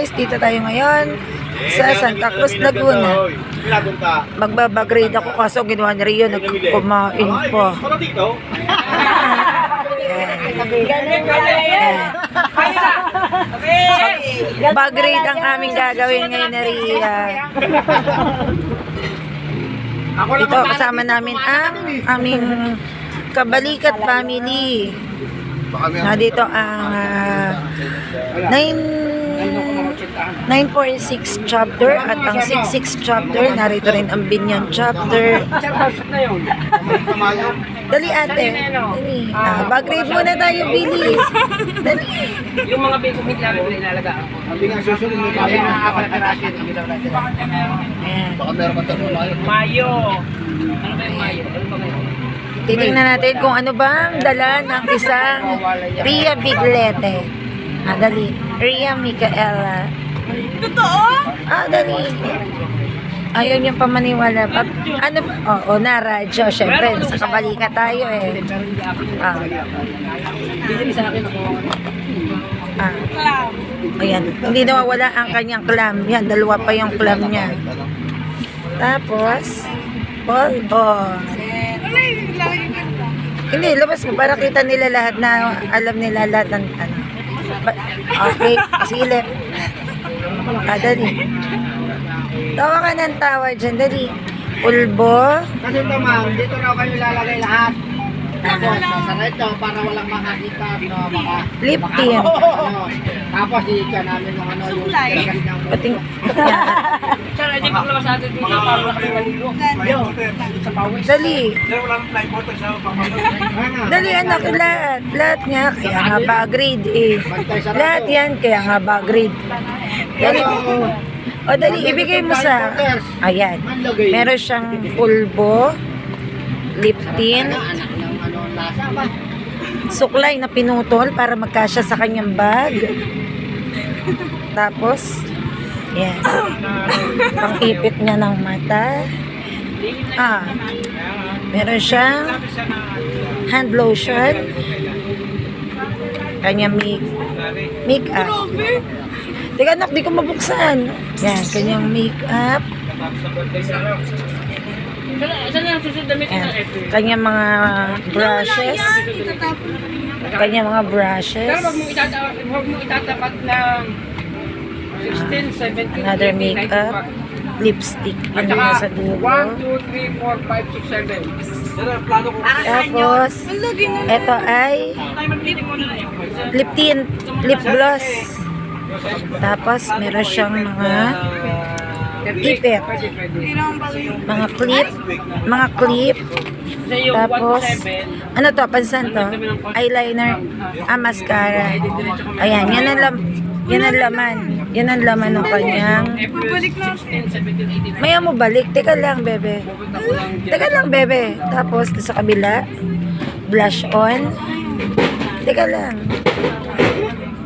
guys, dito tayo ngayon sa Santa Cruz, Laguna. Magbabagrade ako kaso ginawa ni Rio, nagkumain pa. Bagrade ang aming gagawin ngayon ni Ria. Ito kasama namin ang aming Kabalikat family. Dito ang 946 chapter at ang 66 chapter. Narito rin ang Binyan chapter. Dali ate. Dali. Bagrade muna tayo, bilis. Dali. Yung mga bigong hindi namin inalagaan. Sabi nga susunod mo tayo ng apat na rasin ang ginawa natin. Baka meron ka tanong Mayo. Ano ba yung Mayo? Ano ba ngayon? Titingnan natin kung ano bang dala ng isang Ria Biglete. Dali. Ria Micaela. Totoo? Dali. Ayun yung pamaniwala. Ano ba? Oo, na radyo. Siyempre, sa Kabalikat tayo eh. Bigyan sa akin ako. Ayan. Hindi nawawala ang kanyang clam. Yan, dalawa pa yung clam niya. Tapos, bonbon. Hindi, labas mo para kita nila lahat na alam nila lahat ng ano. Okay, silip. Dali. Tawa ka ng tawa dyan, dali. Pulbo. Kasi naman, dito na kayo lalagay lahat. Tapos, sasara ito para walang makakita. Lip tint. Tapos, iika namin ng ano. Suklay. Pating. Sir, hindi pa labas natin dito para wala kami maligo. Sa pawis. Dali. Dali anak, lahat. Lahat nga, kaya nga ba grade eh. Lahat yan, kaya nga ba grade. Dali. O dali, ibigay mo sa... Ayan. Meron siyang pulbo, lip tint, suklay na pinutol para magkasya sa kanyang bag. Tapos, yan. Pang-ipit niya ng mata. Meron siyang hand lotion. Kanyang make-up. Teka anak, di ko mabuksan. Yan, kanyang make-up. Saan na ang susunod damit ng F? Kanyang mga brushes. Kanyang mga brushes. Pero wag mong itatapat ng 16, 17, Another 18, makeup. 19, Lipstick. at Yun saka sa dulo. 1, 2, 3, 4, 5, 6, 7. Tapos, ito ay lip tint, lip gloss. Tapos, meron siyang mga ipit. Mga clip. Tapos, ano to? Pansan to? Eyeliner. Mascara. Ayan, yan ang laman. Yan ang laman ng kanyang. Maya mo balik. Teka lang, bebe. Tapos, sa kabila, blush on. Teka lang.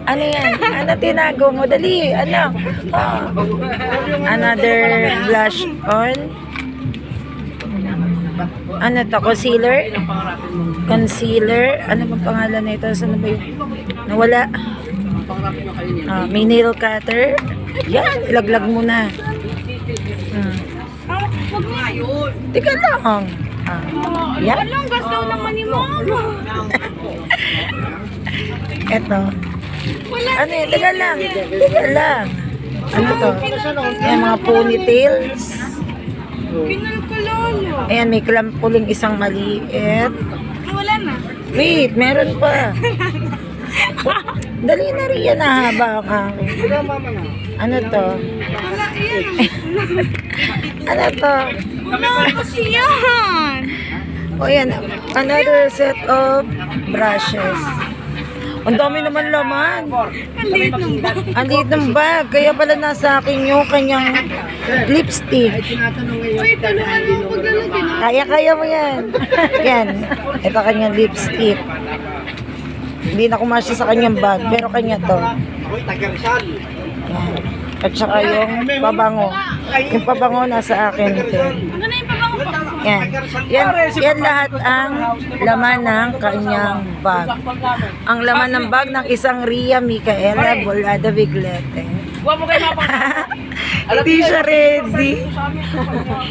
Ano yan? Ano tinago mo? Dali, ano? Another blush on. Ano to? Concealer. Ano bang pangalan na ito? Saan ba yun? Nawala. May nail cutter. Yan, ilaglag mo na. Teka lang. Yan. Walang gasto naman ni mama. Eto. Ano yun? Teka lang. Ano to? Ayan, mga ponytails. Kinal ko lolo. Ayan, may klampuling isang maliit. Wala na. Wait, meron pa. Dali na rin yan, haba ang akin. Ano to? Wala yan. Ano to? Wala kasi yan. O yan, another set of brushes. Ang dami naman laman. Ang liit ng bag. Ang liit ng bag. Kaya pala nasa akin yung kanyang lipstick. Uy, tulungan mo paglalagay na. Kaya mo yan. Yan. Ito kanyang lipstick. Hindi na kumasya sa kanyang bag. Pero kanya to. Yan. At saka yung pabango. Yung pabango nasa akin. Ano na yung pabango pa? Yan. Yan lahat ang laman ng kanyang bag. Ang laman ng bag ng isang Ria Micaela Bolada Biglete. Huwag mo kayo mapang... Hindi siya ready.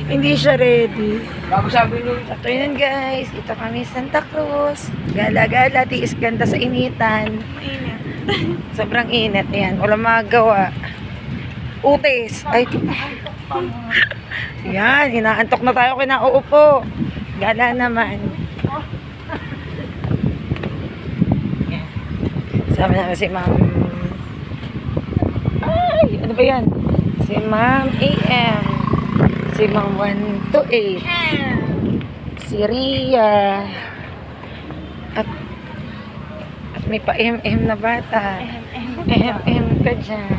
Hindi siya ready. Bago sabi nyo, So yun guys, ito kami Santa Cruz. Gala-gala, tiis ganda sa initan. Sobrang init yan. Wala magawa. Utis. Ay. Yan, inaantok na tayo kinauupo. Gala naman. Yan. Sabi namin si Ma'am. Ay, ano ba yan? Si Ma'am AM. Si Ma'am 128. Si Ria. At may pa MM na bata. MM ka dyan.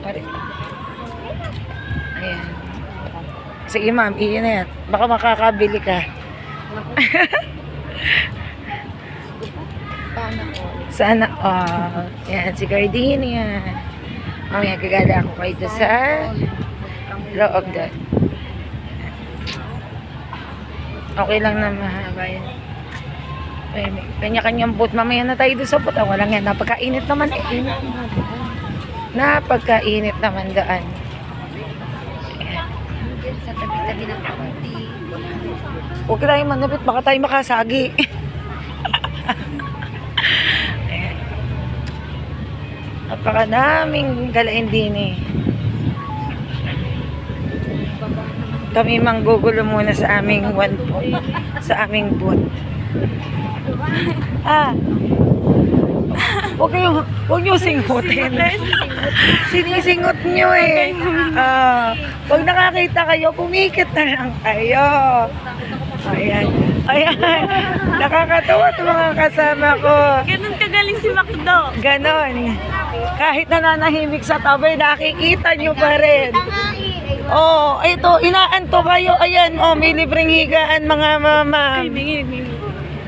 Pare. Ayan. Sige ma'am, iyan na yan. Baka makakabili ka. Sana all. Yan, si Gardenia. Mamaya gagala ako kayo doon sa loob doon. Okay lang na mahaba yan. Kanya-kanyang boot. Mamaya na tayo doon sa boot. Walang yan. Napagkainit naman eh. Napagkainit naman daan. Sa tabi-tabi ng kaunti. Huwag tayong manapit. Baka tayo makasagi. Napakadaming galain din eh. Kami manggugulo muna sa aming sa aming boot. Huwag niyo singutin. Sinisingot niyo eh. Pag nakakita kayo, pumikit na lang kayo. Ayan. Ayan. Nakakatawa itong mga kasama ko. Ganun kagaling si Macdo. Ganon. Kahit nananahimik sa tabi, nakikita nyo pa rin. Oh, ito, inaanto kayo. Ayan, oh, may libreng higaan mga mama.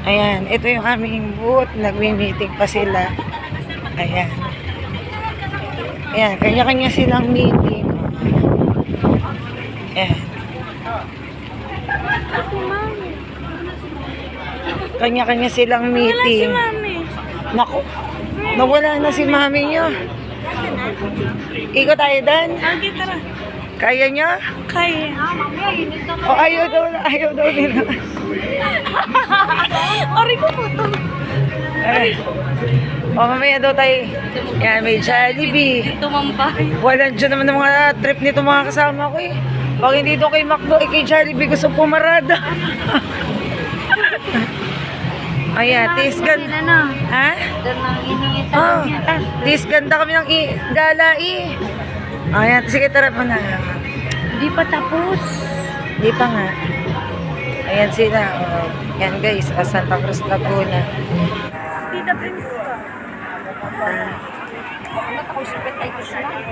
Ayan, ito yung aming booth. Nagmi-meeting pa sila. Ayan. Ayan, kanya-kanya silang meeting. Ayan. Kanya-kanya silang meeting. Naku, nawala na si mami nyo. Iko tayo dan? Okay, tara. Kaya nyo? Kaya. O ayaw daw nila. Ori ko po ito. O mamaya daw tayo. Yan, may Jollibee. Tumampay. Wala dyan naman ng mga trip nito mga kasama ko eh. Pag hindi doon kay Macdo, kay Jollibee gusto pumarada. Ayan, tis ganda. Ha? Oh, tis ganda kami ng gala eh. Ayan, sige tara pa na. Di pa tapos. Di pa nga. Ayan sila. Oh. Yan guys, Santa Cruz Laguna. Tita Prince ka.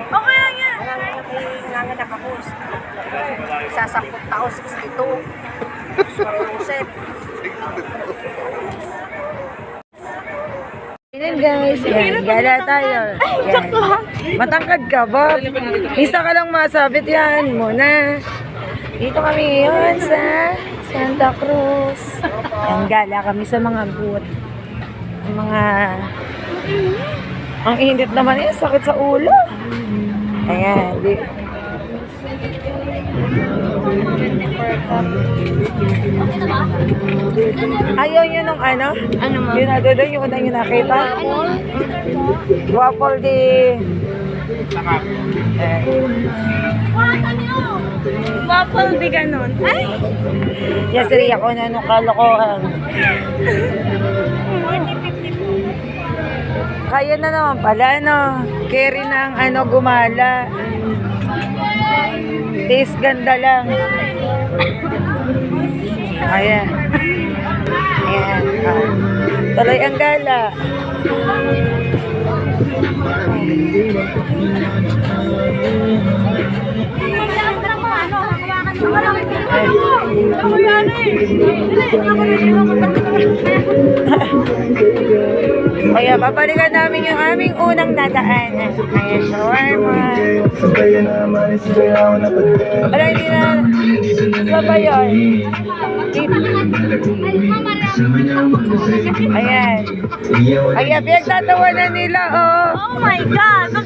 Okay lang yan. Nanganak ako. Sasakot ako 62. Ayan guys, yan, gala tayo. Yan. Matangkad ka ba? Isa ka lang masabit yan muna. Dito kami ngayon sa Santa Cruz. Yan, gala kami sa mga booth. Ang init naman yan, sakit sa ulo. Ayan, ayaw nyo nung ano? Ano mo? Yun na doon, yung unang yung nakita. Waffle di... Waffle di ganon. Ay! Yes, Ria, kung ano kalokohan. Kaya na naman pala, no? Carry ng ano, gumala. Taste ganda lang. Ayan. Ayan. Tuloy ang gala. Kaya babalikan namin yung aming unang dadaanan. Ayan, shawarma. Wala, hindi na. Sabay yun. Ayan. Ayan, pinagtatawanan nila, oh. Oh my God!